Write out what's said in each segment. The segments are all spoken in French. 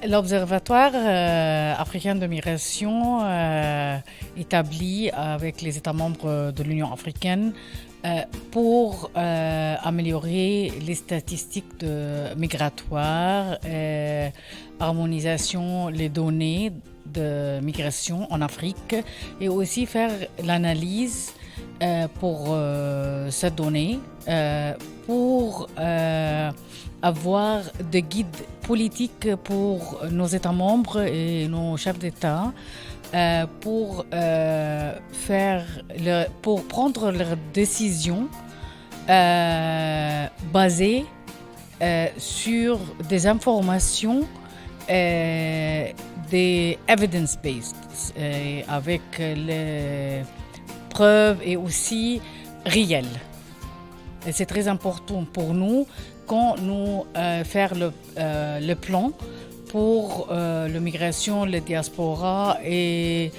L'Observatoire africain de migration établi avec les États membres de l'Union africaine pour améliorer les statistiques migratoires, harmonisation les données de migration en Afrique et aussi faire l'analyse pour cette donnée pour avoir des guides politiques pour nos États membres et nos chefs d'État pour prendre leurs décisions basées sur des informations des evidence-based avec les preuves et aussi réelles. Et c'est très important pour nous quand nous faire le plan pour la migration, la diaspora et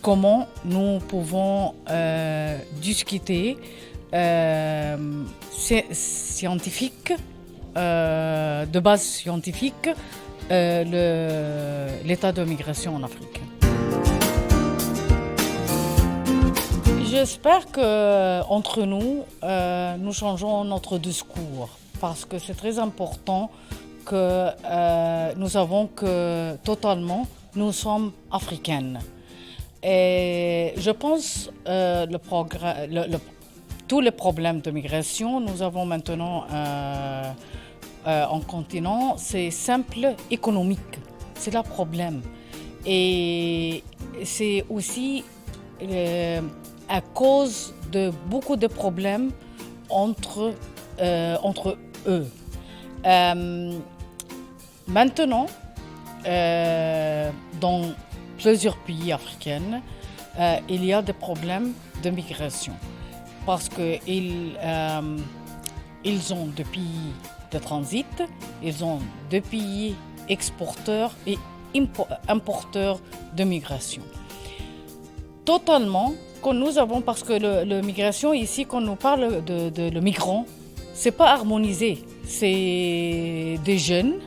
comment nous pouvons discuter scientifique, de base scientifique, l'état de migration en Afrique. J'espère qu'entre nous, nous changeons notre discours parce que c'est très important que nous savons que totalement nous sommes africaines. Et je pense tous les problèmes de migration, nous avons maintenant en continent, c'est simple économique, c'est le problème. Et c'est aussi à cause de beaucoup de problèmes entre eux. Maintenant, dans plusieurs pays africains, il y a des problèmes de migration parce qu'ils ont des pays de transit, ils ont des pays exporteurs et importeurs de migration. Totalement, quand nous avons, parce que la migration ici, quand on parle de migrants, c'est pas harmonisé. C'est des jeunes,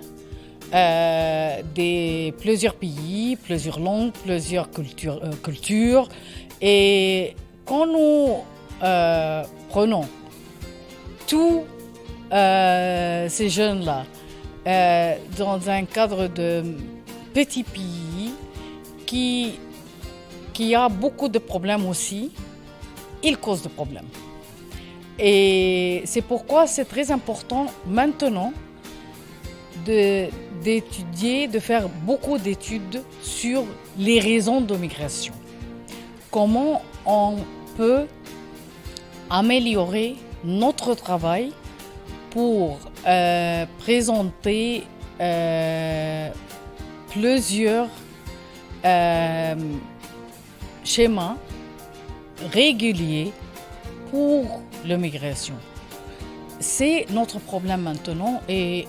plusieurs pays, plusieurs langues, plusieurs cultures. Et quand nous prenons tous ces jeunes-là dans un cadre de petits pays qui a beaucoup de problèmes aussi, ils causent des problèmes. Et c'est pourquoi c'est très important maintenant d'étudier, de faire beaucoup d'études sur les raisons de migration. Comment on peut améliorer notre travail pour présenter plusieurs schémas réguliers pour la migration. C'est notre problème maintenant et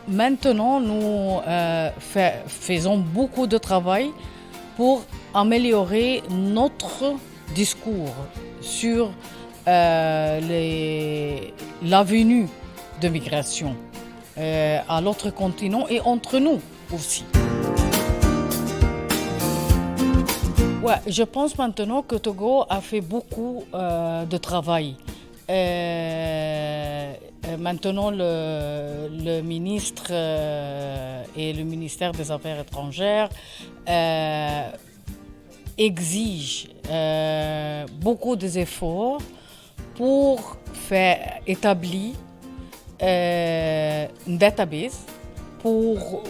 maintenant nous faisons beaucoup de travail pour améliorer notre discours sur l'avenue de migration à l'autre continent et entre nous aussi. Ouais, je pense maintenant que Togo a fait beaucoup de travail. Maintenant, le ministre et le ministère des Affaires étrangères exigent beaucoup d'efforts pour faire établir une database pour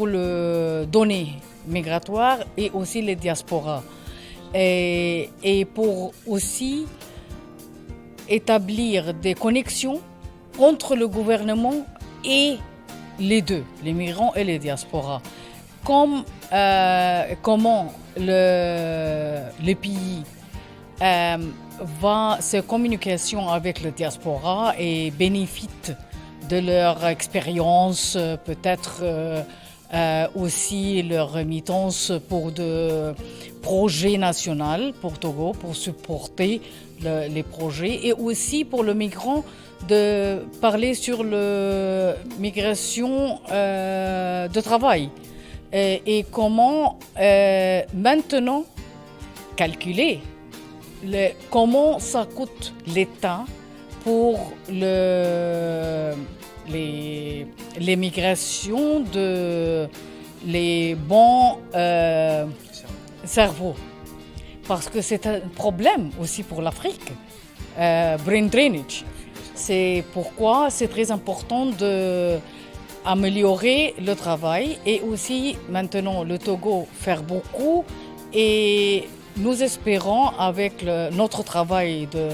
le données migratoires et aussi les diasporas. Et pour aussi établir des connexions entre le gouvernement et les deux, les migrants et les diasporas. Comment les pays va se communication avec le diaspora et bénéficie de leur expérience, peut-être aussi leur remittance pour de projets nationaux pour Togo, pour supporter les projets, et aussi pour le migrant de parler sur la migration de travail et comment maintenant calculer comment ça coûte l'État pour les migrations de les bons cerveaux. Parce que c'est un problème aussi pour l'Afrique, brain drainage. C'est pourquoi c'est très important d'améliorer le travail et aussi maintenant le Togo faire beaucoup, et nous espérons avec notre travail de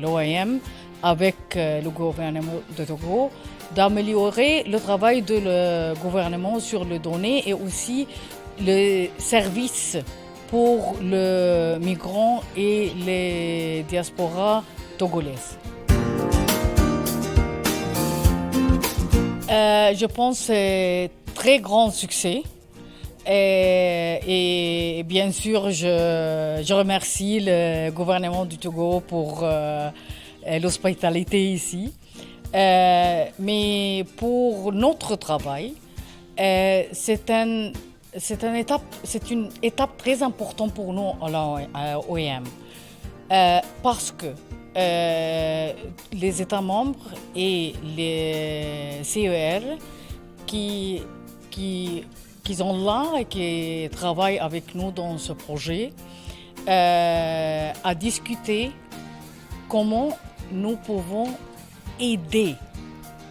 l'OIM, avec le gouvernement de Togo, d'améliorer le travail de le gouvernement sur les données et aussi les services pour les migrants et les diasporas togolaises. Je pense que c'est un très grand succès. Et bien sûr, je remercie le gouvernement du Togo pour l'hospitalité ici. Mais pour notre travail, c'est une étape très importante pour nous à l'OIM. Parce que les États membres et les CER qui sont là et qui travaillent avec nous dans ce projet, à discuter comment nous pouvons aider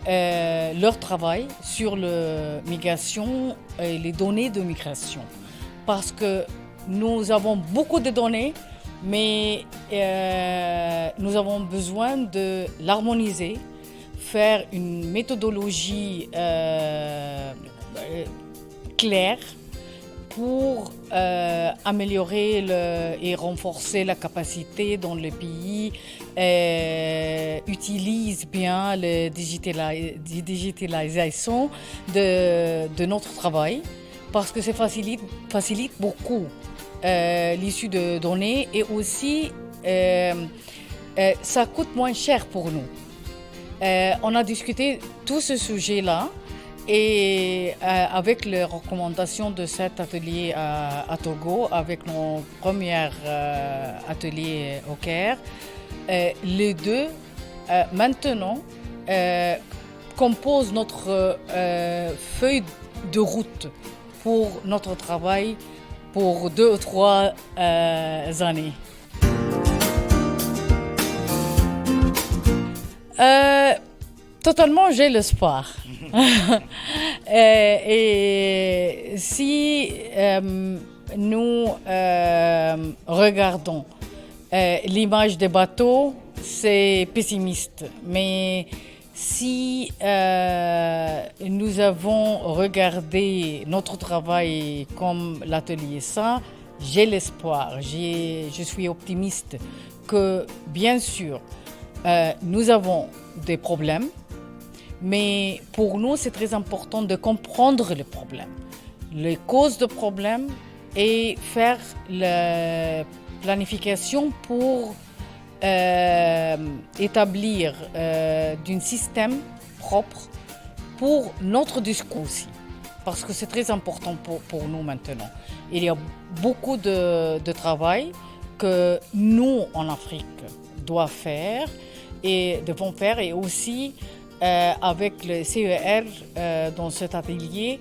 leur travail sur la migration et les données de migration. Parce que nous avons beaucoup de données, mais nous avons besoin de l'harmoniser, faire une méthodologie claire pour améliorer et renforcer la capacité dans le pays, utilise bien la digitalisation de notre travail, parce que ça facilite beaucoup l'issue de données, et aussi ça coûte moins cher pour nous. On a discuté tout ce sujet-là, et avec les recommandations de cet atelier à Togo, avec nos premiers ateliers au Caire, les deux maintenant composent notre feuille de route pour notre travail pour 2 ou 3 années. Totalement, j'ai l'espoir. Et si nous regardons l'image des bateaux, c'est pessimiste. Mais si nous avons regardé notre travail comme l'atelier ça, j'ai l'espoir, je suis optimiste que bien sûr, nous avons des problèmes, mais pour nous, c'est très important de comprendre les problèmes, les causes de problèmes, et faire la planification pour établir un système propre pour notre discours aussi. Parce que c'est très important pour nous maintenant. Il y a beaucoup de travail que nous, en Afrique, devons faire, et aussi avec le CER dans cet atelier,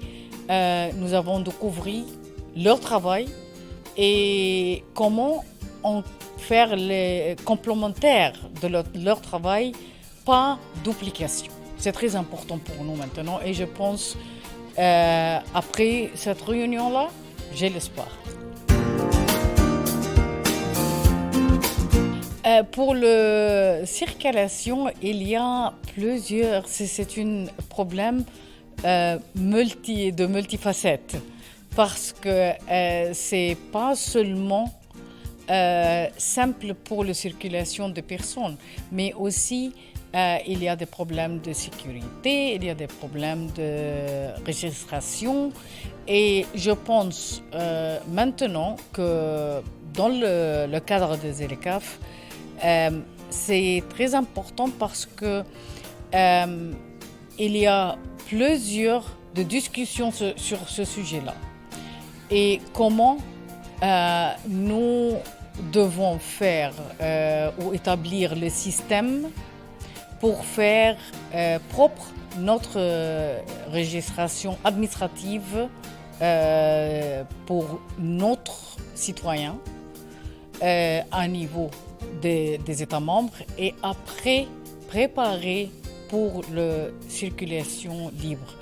nous avons découvert leur travail et comment faire les complémentaires de leur travail, pas duplication. C'est très important pour nous maintenant, et je pense après cette réunion-là, j'ai l'espoir. Pour la circulation, il y a plusieurs. C'est un problème de multifacettes, parce que c'est pas seulement simple pour la circulation de personnes, mais aussi il y a des problèmes de sécurité, il y a des problèmes de registration. Et je pense maintenant que dans le cadre des ELECAF, c'est très important parce que il y a plusieurs de discussions sur ce sujet-là. Et comment nous devons faire ou établir le système pour faire propre notre registration administrative pour notre citoyen à niveau des États membres et après préparer pour la circulation libre.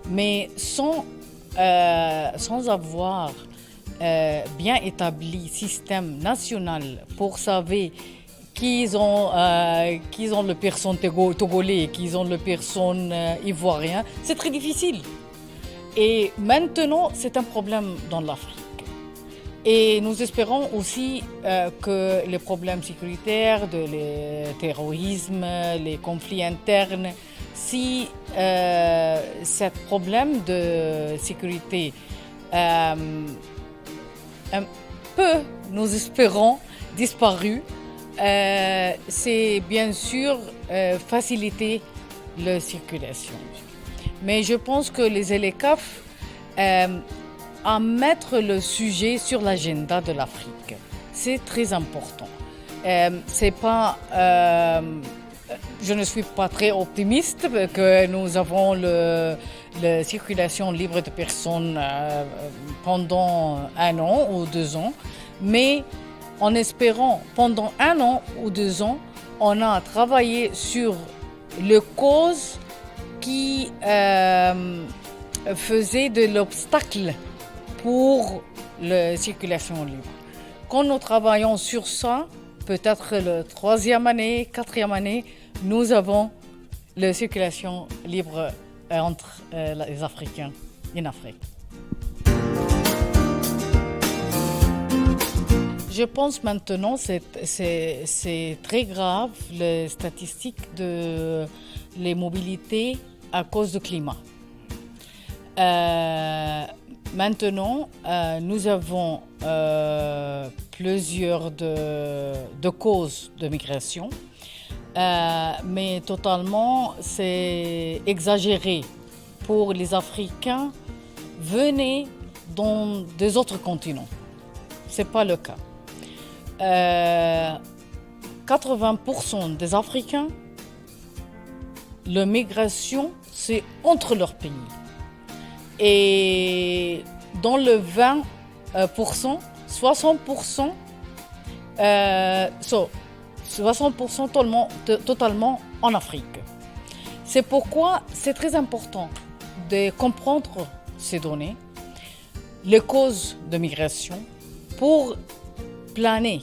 Mais sans avoir bien établi système national pour savoir qu'ils ont le personne togolais, qu'ils ont le personne ivoirien, c'est très difficile. Et maintenant, c'est un problème dans l'Afrique. Et nous espérons aussi que les problèmes sécuritaires, le terrorisme, les conflits internes, si ce problème de sécurité un peu, nous espérons, disparu, c'est bien sûr faciliter la circulation. Mais je pense que les ELECAF à mettre le sujet sur l'agenda de l'Afrique. C'est très important. C'est pas, je ne suis pas très optimiste que nous avons la circulation libre de personnes pendant 1 an ou 2 ans, mais en espérant pendant 1 an ou 2 ans, on a travaillé sur les causes qui faisaient de l'obstacle pour la circulation libre. Quand nous travaillons sur ça, peut-être la 3e année, 4e année, nous avons la circulation libre entre les Africains en Afrique. Je pense maintenant que c'est très grave les statistiques de les mobilités à cause du climat. Maintenant, nous avons plusieurs de causes de migration, mais totalement c'est exagéré pour les Africains venir dans des autres continents. Ce n'est pas le cas. 80% des Africains, la migration, c'est entre leurs pays. Et dans le 20%, 60%, 60% totalement en Afrique. C'est pourquoi c'est très important de comprendre ces données, les causes de migration, pour planer.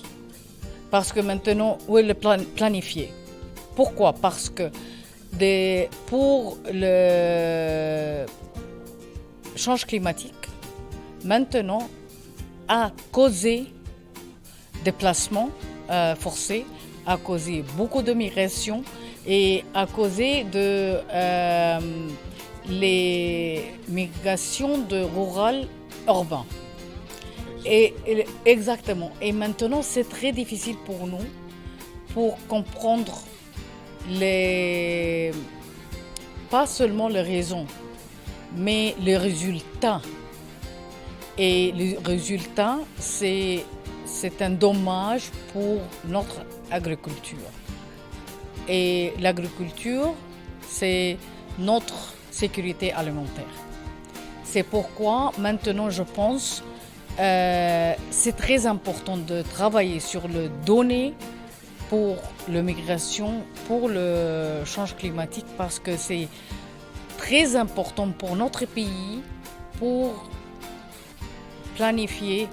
Parce que maintenant, oui, le planifier. Pourquoi? Parce que pour le changement climatique, maintenant, a causé des déplacements forcés, a causé beaucoup de migration et a causé les migrations de rural urbain. Et exactement. Et maintenant, c'est très difficile pour nous pour comprendre pas seulement les raisons, mais les résultats. Et les résultats, c'est un dommage pour notre agriculture. Et l'agriculture, c'est notre sécurité alimentaire. C'est pourquoi maintenant, je pense c'est très important de travailler sur les données pour la migration, pour le changement climatique, parce que c'est très important pour notre pays, pour planifier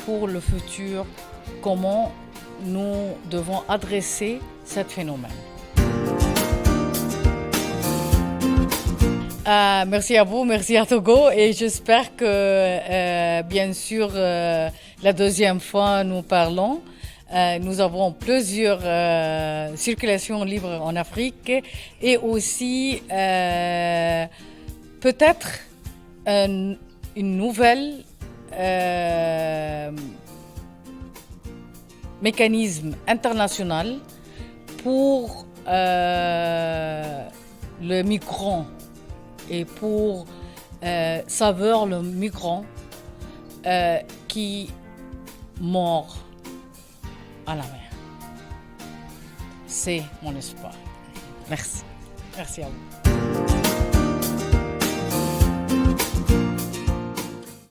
pour le futur comment nous devons adresser ce phénomène. Merci à vous, merci à Togo, et j'espère que bien sûr la deuxième fois nous parlons Nous avons plusieurs circulations libres en Afrique et aussi peut-être une nouvelle mécanisme international pour le migrant et pour savoir le migrant qui mort à la mer. C'est mon espoir. Merci. Merci à vous.